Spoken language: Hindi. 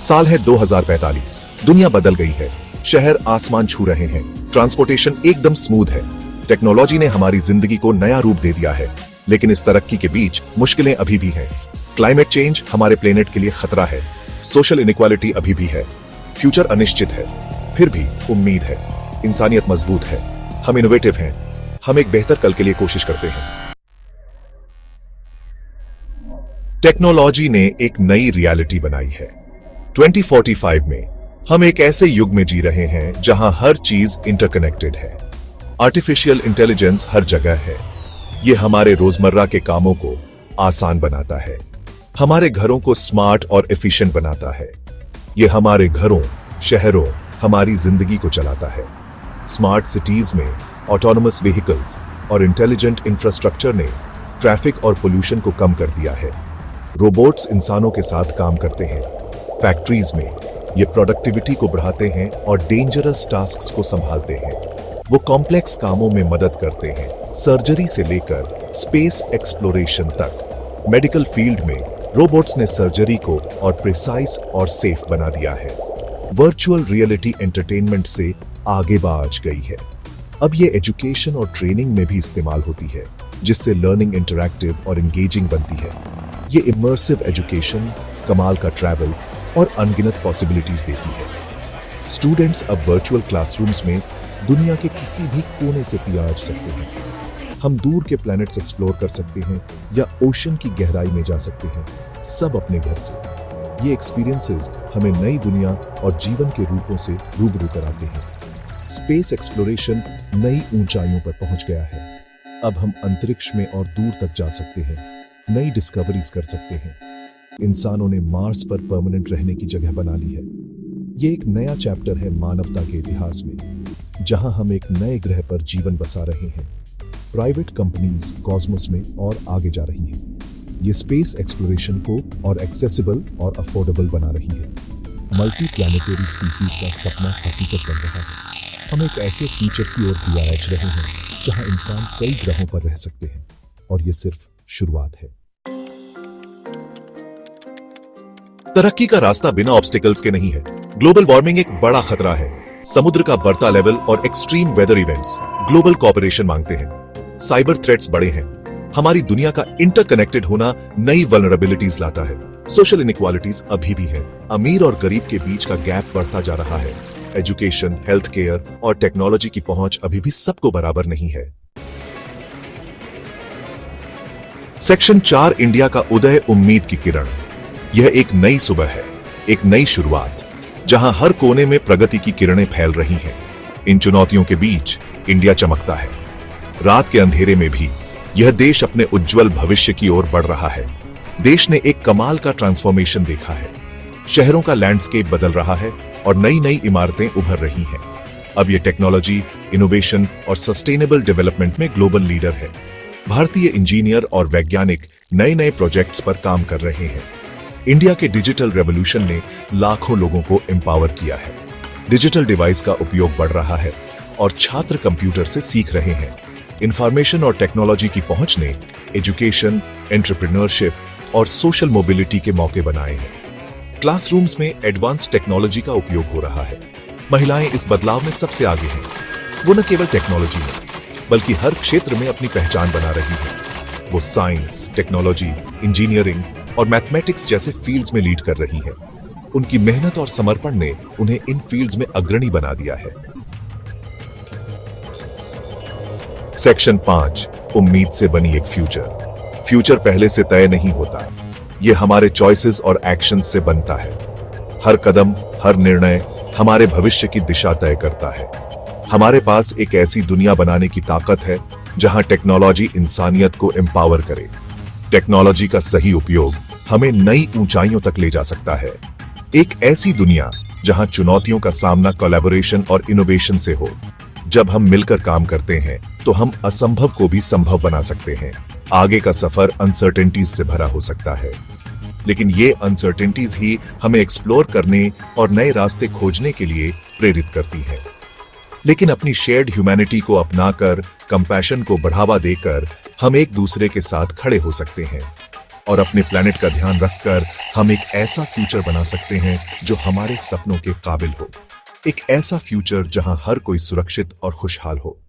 साल है 2045। दुनिया बदल गई है, शहर आसमान छू रहे हैं, ट्रांसपोर्टेशन एकदम स्मूथ है। टेक्नोलॉजी ने हमारी जिंदगी को नया रूप दे दिया है, लेकिन इस तरक्की के बीच मुश्किलें अभी भी हैं। क्लाइमेट चेंज हमारे प्लेनेट के लिए खतरा है, सोशल इनइक्वालिटी अभी भी है, फ्यूचर अनिश्चित है, फिर भी उम्मीद है। इंसानियत मजबूत है, हम इनोवेटिव हैं, हम एक बेहतर कल के लिए कोशिश करते हैं। टेक्नोलॉजी ने एक नई रियलिटी बनाई है। 2045 में हम एक ऐसे युग में जी रहे हैं जहां हर चीज इंटरकनेक्टेड है। आर्टिफिशियल इंटेलिजेंस हर जगह है। यह हमारे रोजमर्रा के कामों को आसान बनाता है, हमारे घरों को स्मार्ट और एफिशिएंट बनाता है। यह हमारे घरों, शहरों, हमारी जिंदगी को चलाता है। स्मार्ट सिटीज में ऑटोनोमस व्हीकल्स और इंटेलिजेंट इंफ्रास्ट्रक्चर ने ट्रैफिक और पोल्यूशन को कम कर दिया है। रोबोट्स इंसानों के साथ काम करते हैं। फैक्ट्रीज में ये प्रोडक्टिविटी को बढ़ाते हैं और डेंजरस टास्क्स को संभालते हैं। वो कॉम्प्लेक्स कामों में मदद करते हैं, सर्जरी से लेकर स्पेस एक्सप्लोरेशन तक। मेडिकल फील्ड में रोबोट्स ने सर्जरी को और प्रिसाइज और सेफ बना दिया है। वर्चुअल रियलिटी एंटरटेनमेंट से आगे बाज गई है। अब ये एजुकेशन और ट्रेनिंग में भी इस्तेमाल होती है, जिससे लर्निंग इंटरैक्टिव और एंगेजिंग बनती है। ये इमर्सिव एजुकेशन, कमाल का ट्रैवल और अनगिनत पॉसिबिलिटीज देती है। स्टूडेंट्स अब वर्चुअल क्लासरूम्स में दुनिया के किसी भी कोने से पहुंच सकते हैं। हम दूर के प्लैनेट्स एक्सप्लोर कर सकते हैं या ओशन की गहराई में जा सकते हैं, सब अपने घर से। ये एक्सपीरियंसेस हमें नई दुनिया और जीवन के रूपों से रूबरू कराते हैं। स्पेस एक्सप्लोरेशन नई ऊंचाइयों पर पहुंच गया है। अब हम अंतरिक्ष में और दूर तक जा सकते हैं, नई डिस्कवरीज कर सकते हैं। इंसानों ने मार्स पर परमानेंट रहने की जगह बना ली है। ये एक नया चैप्टर है मानवता के इतिहास में, जहां हम एक नए ग्रह पर जीवन बसा रहे हैं। प्राइवेट कंपनीज कॉस्मोस में और आगे जा रही हैं। ये स्पेस एक्सप्लोरेशन को और एक्सेसिबल और अफोर्डेबल बना रही है। मल्टी प्लैनेटरी स्पीसीज का सपना हकीकत बन रहा है। हम एक ऐसे फ्यूचर की ओर पहुंच रहे हैं जहां इंसान कई ग्रहों पर रह सकते हैं, और ये सिर्फ शुरुआत है। तरक्की का रास्ता बिना ऑब्स्टिकल्स के नहीं है। ग्लोबल वार्मिंग एक बड़ा खतरा है। समुद्र का बढ़ता लेवल और extreme weather events global cooperation मांगते हैं। साइबर थ्रेट्स बड़े हैं। हमारी दुनिया का इंटरकनेक्टेड होना नई वल्नरेबिलिटीज लाता है। सोशल इनइक्वालिटीज अभी भी है। अमीर और गरीब के बीच का गैप बढ़ता जा रहा है। एजुकेशन, हेल्थ केयर और टेक्नोलॉजी की पहुंच अभी भी सबको बराबर नहीं है। सेक्शन 4, इंडिया का उदय, उम्मीद की किरण। यह एक नई सुबह है, एक नई शुरुआत, जहां हर कोने में प्रगति की किरणें फैल रही हैं। इन चुनौतियों के बीच इंडिया चमकता है। रात के अंधेरे में भी यह देश अपने उज्जवल भविष्य की ओर बढ़ रहा है। देश ने एक कमाल का ट्रांसफॉर्मेशन देखा है। शहरों का लैंडस्केप बदल रहा है और नई नई इमारतें उभर रही हैं। अब यह टेक्नोलॉजी, इनोवेशन और सस्टेनेबल डेवलपमेंट में ग्लोबल लीडर है। भारतीय इंजीनियर और वैज्ञानिक नए नए प्रोजेक्ट्स पर काम कर रहे हैं। इंडिया के डिजिटल रेवोल्यूशन ने लाखों लोगों को एम्पावर किया है। डिजिटल डिवाइस का उपयोग बढ़ रहा है और छात्र कंप्यूटर से सीख रहे हैं। इंफॉर्मेशन और टेक्नोलॉजी की पहुंच ने एजुकेशन, एंटरप्रेन्योरशिप और सोशल मोबिलिटी के मौके बनाए हैं। क्लासरूम्स में एडवांस टेक्नोलॉजी का उपयोग हो रहा है। महिलाएं इस बदलाव में सबसे आगे हैं। वो न केवल टेक्नोलॉजी में, बल्कि हर क्षेत्र में अपनी पहचान बना रही हैं। वो साइंस, टेक्नोलॉजी, इंजीनियरिंग और मैथमेटिक्स जैसे फील्ड्स में लीड कर रही हैं। उनकी मेहनत और समर्पण ने उन्हें इन फील्ड्स में अग्रणी बना दिया है। सेक्शन 5, उम्मीद से बनी एक फ्यूचर। फ्यूचर पहले से तय नहीं होता, यह हमारे चॉइसेस और एक्शंस से बनता है। हर कदम, हर निर्णय हमारे भविष्य की दिशा तय करता है। हमारे पास एक ऐसी दुनिया बनाने की ताकत है जहां टेक्नोलॉजी इंसानियत को एम्पावर करे। टेक्नोलॉजी का सही उपयोग हमें नई ऊंचाइयों तक ले जा सकता है। एक ऐसी दुनिया जहां चुनौतियों का सामना कोलैबोरेशन और इनोवेशन से हो। जब हम मिलकर काम करते हैं तो हम असंभव को भी संभव बना सकते हैं। आगे का सफर अनसर्टेनिटीज से भरा हो सकता है, लेकिन ये अनसर्टेनिटीज ही हमें एक्सप्लोर करने और नए रास्ते खोजने के लिए प्रेरित करती हैं। लेकिन अपनी शेयर्ड ह्यूमैनिटी को अपनाकर, कंपैशन को बढ़ावा देकर हम एक दूसरे के साथ खड़े हो सकते हैं और अपने प्लैनेट का ध्यान रखकर हम एक ऐसा फ्यूचर बना सकते हैं जो हमारे सपनों के काबिल हो। एक ऐसा फ्यूचर जहां हर कोई सुरक्षित और खुशहाल हो।